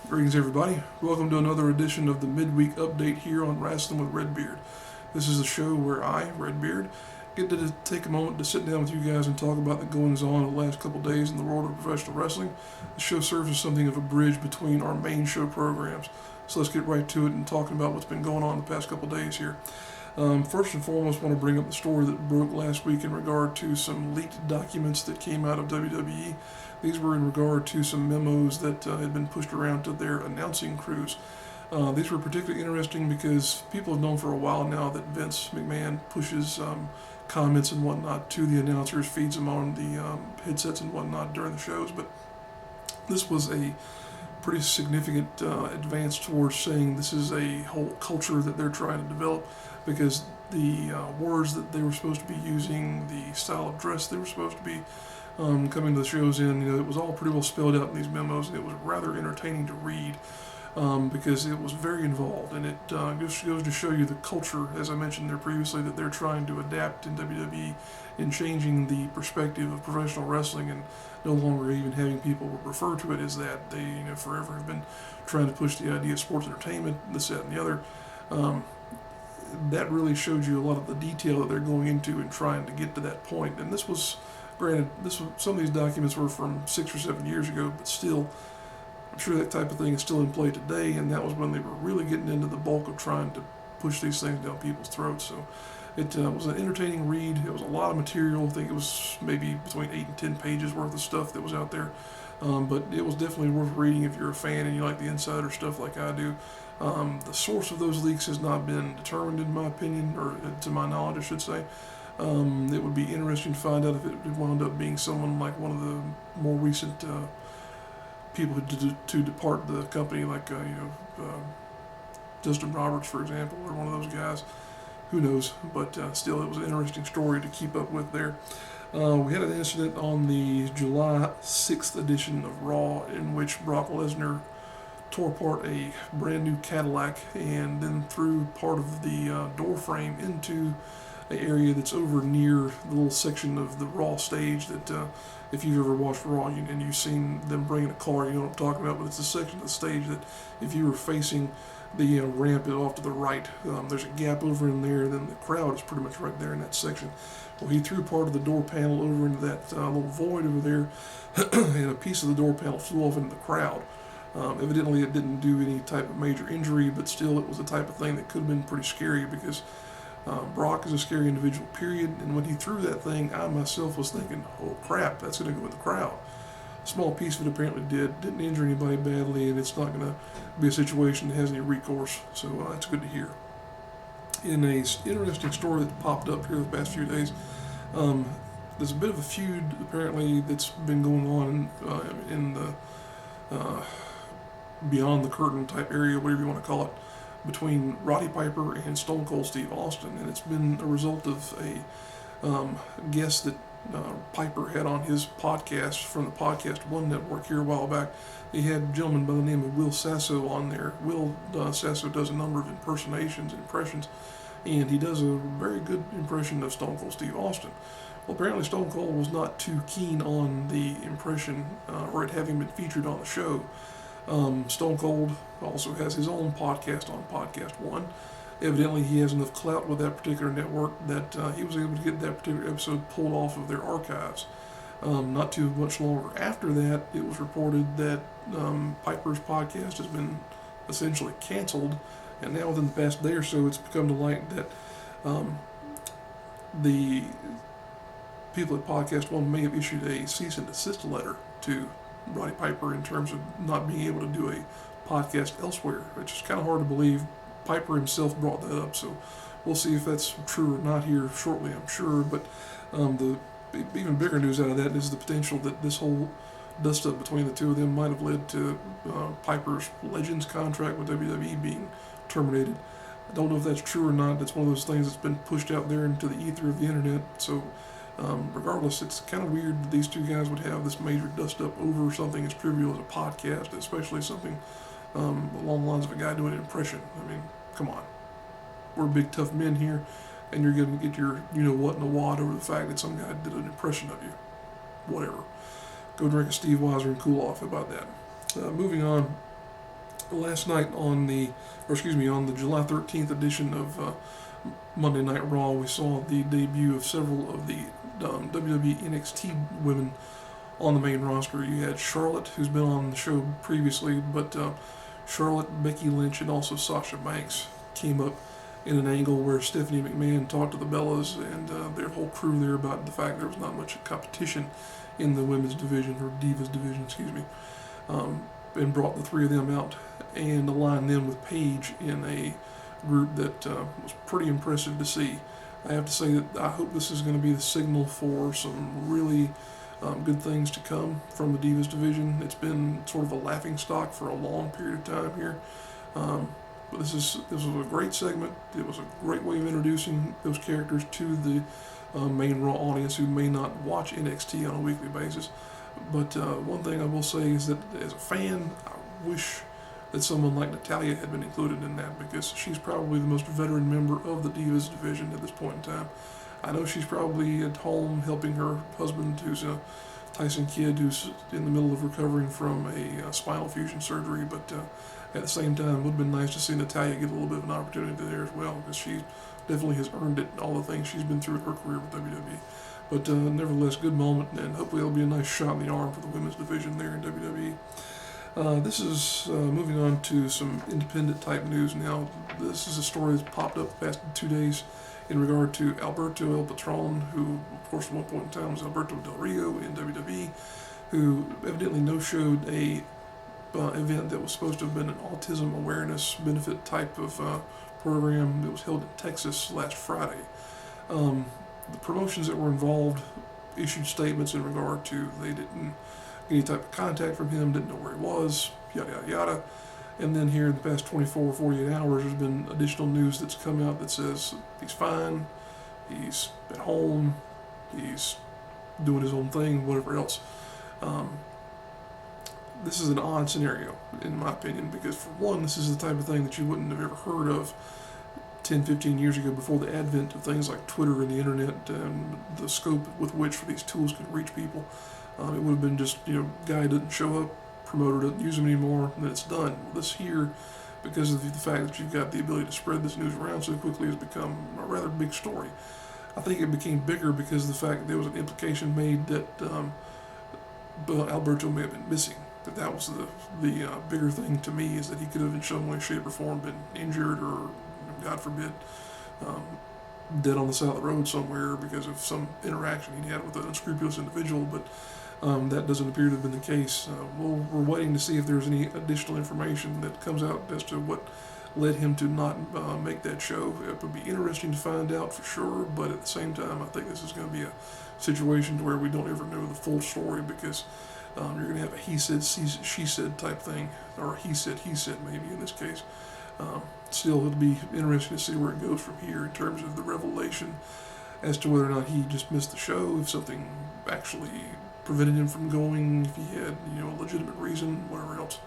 Greetings, everybody. Welcome to another edition of the midweek update here on Rasslin with Redbeard. This is a show where I, Redbeard, get to take a moment to sit down with you guys and talk about the goings-on of the last couple days in the world of professional wrestling. The show serves as something of a bridge between our main show programs. So let's get right to it and talking about what's been going on the past couple days here. First and foremost, I want to bring up the story that broke last week in regard to some leaked documents that came out of WWE. These were in regard to some memos that had been pushed around to their announcing crews. These were particularly interesting because people have known for a while now that Vince McMahon pushes comments and whatnot to the announcers, feeds them on the headsets and whatnot during the shows, but this was a pretty significant advance towards saying this is a whole culture that they're trying to develop, because the words that they were supposed to be using, the style of dress they were supposed to be coming to the shows in, it was all pretty well spelled out in these memos, and it was rather entertaining to read because it was very involved, and it just goes to show you the culture, as I mentioned there previously, that they're trying to adapt in WWE in changing the perspective of professional wrestling and no longer even having people refer to it as that. They forever have been trying to push the idea of sports entertainment, this, that, and the other. That really showed you a lot of the detail that they're going into and trying to get to that point. And this was, granted, some of these documents were from 6 or 7 years ago, but still, I'm sure that type of thing is still in play today, and that was when they were really getting into the bulk of trying to push these things down people's throats. So it was an entertaining read. It was a lot of material. I think it was maybe between 8 and 10 pages worth of stuff that was out there. But it was definitely worth reading if you're a fan and you like the insider stuff like I do. The source of those leaks has not been determined, in my opinion, or to my knowledge, I should say. It would be interesting to find out if it wound up being someone like one of the more recent people to depart the company, like Justin Roberts, for example, or one of those guys. Who knows? But still, it was an interesting story to keep up with there. We had an incident on the July 6th edition of Raw in which Brock Lesnar tore apart a brand new Cadillac and then threw part of the door frame into an area that's over near the little section of the Raw stage that if you've ever watched Raw and you've seen them bringing a car, you know what I'm talking about, but it's a section of the stage that if you were facing the ramp off to the right, there's a gap over in there, and then the crowd is pretty much right there in that section. Well, he threw part of the door panel over into that little void over there, and a piece of the door panel flew off into the crowd. Evidently, it didn't do any type of major injury, but still, it was the type of thing that could have been pretty scary because Brock is a scary individual, period. And when he threw that thing, I myself was thinking, oh crap, that's going to go in the crowd. A small piece of it apparently didn't injure anybody badly, and it's not going to be a situation that has any recourse. So that's good to hear. In a interesting story that popped up here the past few days, there's a bit of a feud apparently that's been going on in the beyond the curtain type area, whatever you want to call it, between Roddy Piper and Stone Cold Steve Austin, and it's been a result of a guest that Piper had on his podcast from the Podcast One network here a while back. He had a gentleman by the name of Will Sasso on there. Will Sasso does a number of impressions, and he does a very good impression of Stone Cold Steve Austin. Well, apparently Stone Cold was not too keen on the impression or it having been featured on the show. Stone Cold also has his own podcast on Podcast One. Evidently, he has enough clout with that particular network that he was able to get that particular episode pulled off of their archives. Not too much longer after that, it was reported that Piper's podcast has been essentially canceled, and now within the past day or so, it's become to light that the people at Podcast One may have issued a cease and desist letter to Roddy Piper in terms of not being able to do a podcast elsewhere, which is kind of hard to believe. Piper himself brought that up, so we'll see if that's true or not here shortly, I'm sure. But the even bigger news out of that is the potential that this whole dust-up between the two of them might have led to Piper's Legends contract with WWE being terminated. I don't know if that's true or not. That's one of those things that's been pushed out there into the ether of the internet. So regardless, it's kind of weird that these two guys would have this major dust-up over something as trivial as a podcast, especially something along the lines of a guy doing an impression. I mean, come on. We're big, tough men here, and you're going to get your you-know-what in a wad over the fact that some guy did an impression of you. Whatever. Go drink a Steve Weiser and cool off. How about that? Moving on. last night on the July 13th edition of Monday Night Raw, we saw the debut of several of the WWE NXT women on the main roster. You had Charlotte, who's been on the show previously, but Charlotte, Becky Lynch, and also Sasha Banks came up in an angle where Stephanie McMahon talked to the Bellas and their whole crew there about the fact there was not much competition in the women's division, or Divas division, and brought the three of them out and aligned them with Paige in a group that was pretty impressive to see. I have to say that I hope this is going to be the signal for some really good things to come from the Divas division. It's been sort of a laughing stock for a long period of time here. But this was a great segment. It was a great way of introducing those characters to the main Raw audience who may not watch NXT on a weekly basis. But one thing I will say is that as a fan, I wish that someone like Natalya had been included in that, because she's probably the most veteran member of the Divas division at this point in time. I know she's probably at home helping her husband, who's a Tyson Kidd, who's in the middle of recovering from a spinal fusion surgery, but at the same time, it would have been nice to see Natalya get a little bit of an opportunity there as well, because she definitely has earned it, all the things she's been through in her career with WWE. But nevertheless, good moment, and hopefully it'll be a nice shot in the arm for the women's division there in WWE. This is moving on to some independent type news now. This is a story that's popped up the past 2 days in regard to Alberto El Patron, who, of course, at one point in time was Alberto Del Rio in WWE, who evidently no-showed a event that was supposed to have been an autism awareness benefit type of program that was held in Texas last Friday. The promotions that were involved issued statements in regard to they didn't get any type of contact from him, didn't know where he was, yada yada yada. And then here in the past 24 or 48 hours, there's been additional news that's come out that says he's fine, he's at home, he's doing his own thing, whatever else. This is an odd scenario, in my opinion, because for one, this is the type of thing that you wouldn't have ever heard of 10, 15 years ago, before the advent of things like Twitter and the internet and the scope with which these tools could reach people. It would have been just, guy doesn't show up, promoter doesn't use them anymore, and then it's done. Well, this here, because of the fact that you've got the ability to spread this news around so quickly, has become a rather big story. I think it became bigger because of the fact that there was an implication made that Alberto may have been missing. That was the bigger thing to me, is that he could have in some way, shape, or form been injured or, God forbid, dead on the side of the road somewhere because of some interaction he had with an unscrupulous individual, but that doesn't appear to have been the case. We're waiting to see if there's any additional information that comes out as to what led him to not make that show. It would be interesting to find out for sure, but at the same time, I think this is going to be a situation where we don't ever know the full story, because you're going to have a he said, she said type thing, or he said maybe in this case. Still, it'll be interesting to see where it goes from here in terms of the revelation as to whether or not he just missed the show, if something actually prevented him from going, if he had, a legitimate reason, whatever else.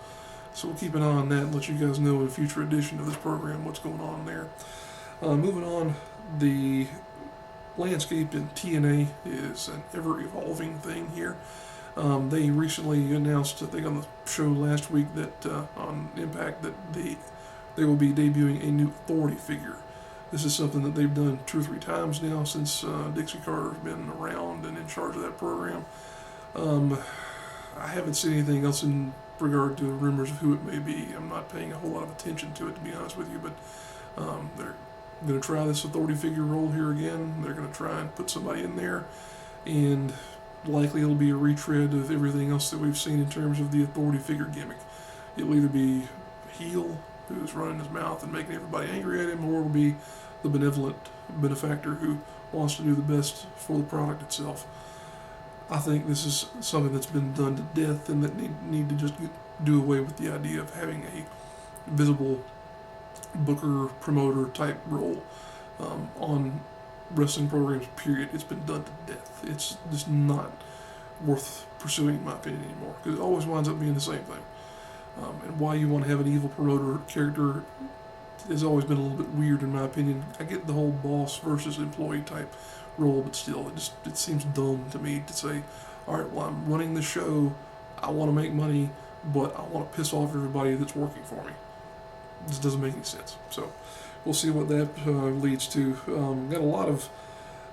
So we'll keep an eye on that and let you guys know in a future edition of this program what's going on there. Moving on, the landscape in TNA is an ever-evolving thing here. They recently announced, I think on the show last week, that on Impact, that they will be debuting a new authority figure. This is something that they've done 2 or 3 times now since Dixie Carter's been around and in charge of that program. I haven't seen anything else in regard to rumors of who it may be. I'm not paying a whole lot of attention to it, to be honest with you, but they're going to try this authority figure role here again. They're going to try and put somebody in there, and likely it'll be a retread of everything else that we've seen in terms of the authority figure gimmick. It'll either be a heel who's running his mouth and making everybody angry at him, or it'll be the benevolent benefactor who wants to do the best for the product itself. I think this is something that's been done to death, and that need to just do away with the idea of having a visible booker, promoter type role on wrestling programs, period. It's been done to death. It's just not worth pursuing, in my opinion, anymore, because it always winds up being the same thing. And why you want to have an evil promoter character has always been a little bit weird, in my opinion. I get the whole boss versus employee type role, but still, it seems dumb to me to say, all right, well, I'm running the show, I want to make money, but I want to piss off everybody that's working for me. This doesn't make any sense. So we'll see what that leads to. Got a lot of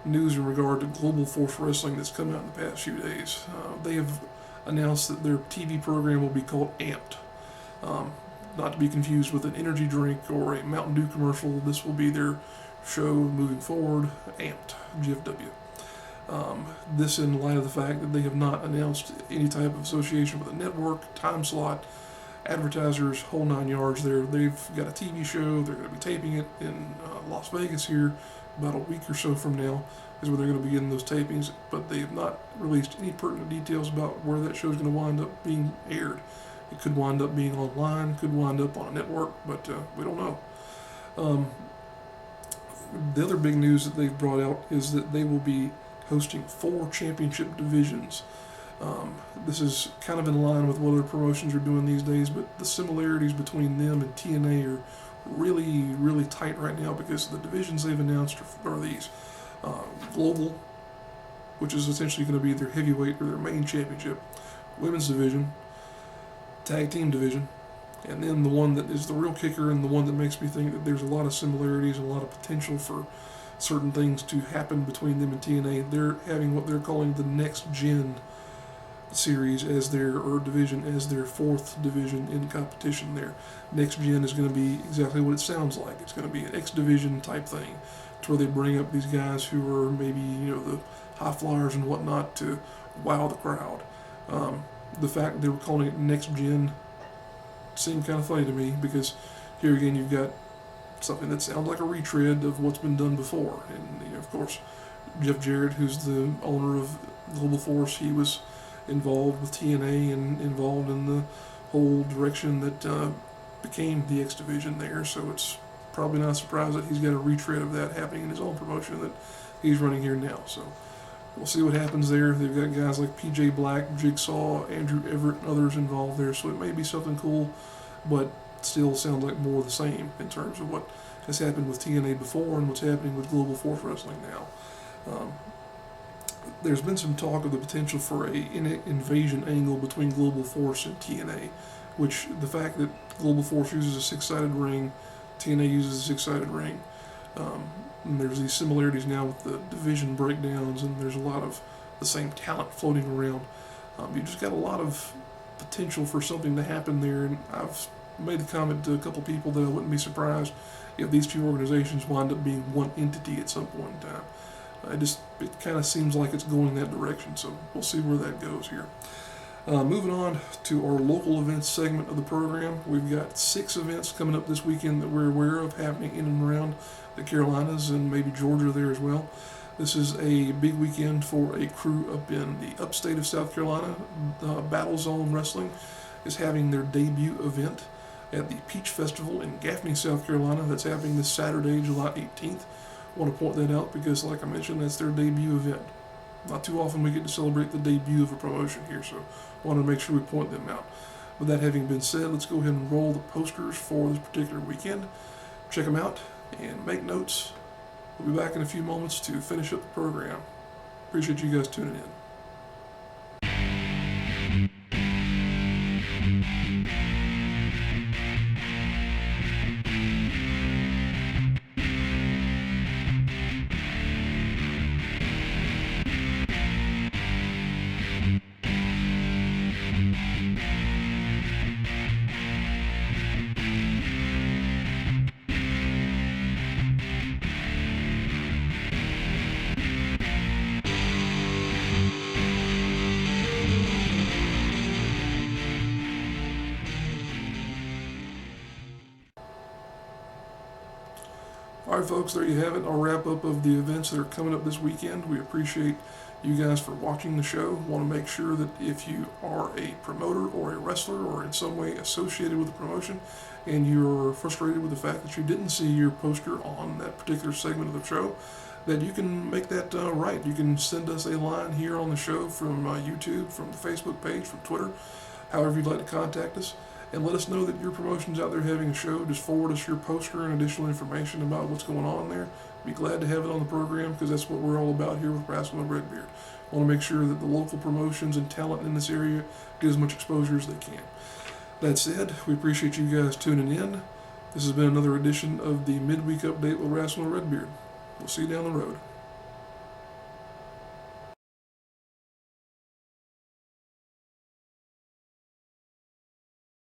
news in regard to Global Force Wrestling that's come out in the past few days. They have announced that their TV program will be called Amped. Not to be confused with an energy drink or a Mountain Dew commercial. This will be their show moving forward, Amped, GFW. This in light of the fact that they have not announced any type of association with a network, time slot, advertisers, whole 9 yards there. They've got a TV show. They're going to be taping it in Las Vegas here about a week or so from now is where they're going to begin those tapings, but they have not released any pertinent details about where that show is going to wind up being aired. It could wind up being online, could wind up on a network, but we don't know. The other big news that they've brought out is that they will be hosting 4 championship divisions. This is kind of in line with what other promotions are doing these days, but the similarities between them and TNA are really, really tight right now because the divisions they've announced are these. Global, which is essentially going to be their heavyweight or their main championship, women's division, tag team division, and then the one that is the real kicker and the one that makes me think that there's a lot of similarities and a lot of potential for certain things to happen between them and TNA. They're having what they're calling the Next Gen series as their, or division, as their 4th division in competition there. Next Gen is going to be exactly what it sounds like. It's going to be an X division type thing, to where they bring up these guys who are maybe, the high flyers and whatnot to wow the crowd. The fact that they were calling it Next Gen seemed kind of funny to me because here again you've got something that sounds like a retread of what's been done before. And of course, Jeff Jarrett, who's the owner of Global Force, he was involved with TNA and involved in the whole direction that became the X Division there. So it's probably not a surprise that he's got a retread of that happening in his own promotion that he's running here now. So we'll see what happens there. They've got guys like PJ Black, Jigsaw, Andrew Everett, and others involved there. So it may be something cool, but still sounds like more of the same in terms of what has happened with TNA before and what's happening with Global Force Wrestling now. There's been some talk of the potential for a invasion angle between Global Force and TNA, which the fact that Global Force uses a 6-sided ring, TNA uses a 6-sided ring, and there's these similarities now with the division breakdowns, and there's a lot of the same talent floating around. You just got a lot of potential for something to happen there, and I've made the comment to a couple people that I wouldn't be surprised if these two organizations wind up being one entity at some point in time. It kind of seems like it's going that direction, so we'll see where that goes here. Moving on to our local events segment of the program, we've got 6 events coming up this weekend that we're aware of happening in and around the Carolinas and maybe Georgia there as well. This is a big weekend for a crew up in the upstate of South Carolina. Battle Zone Wrestling is having their debut event at the Peach Festival in Gaffney, South Carolina. That's happening this Saturday, July 18th. I want to point that out because, like I mentioned, that's their debut event. Not too often we get to celebrate the debut of a promotion here, so I want to make sure we point them out. With that having been said, let's go ahead and roll the posters for this particular weekend. Check them out and make notes. We'll be back in a few moments to finish up the program. Appreciate you guys tuning in. Alright folks, there you have it, our wrap up of the events that are coming up this weekend. We appreciate you guys for watching the show. Want to make sure that if you are a promoter or a wrestler or in some way associated with the promotion and you're frustrated with the fact that you didn't see your poster on that particular segment of the show, that you can make that right. You can send us a line here on the show from YouTube, from the Facebook page, from Twitter, however you'd like to contact us. And let us know that your promotion's out there having a show. Just forward us your poster and additional information about what's going on there. Be glad to have it on the program because that's what we're all about here with Rasslin with Redbeard. want to make sure that the local promotions and talent in this area get as much exposure as they can. That said, we appreciate you guys tuning in. This has been another edition of the Midweek Update with Rasslin with Redbeard. We'll see you down the road.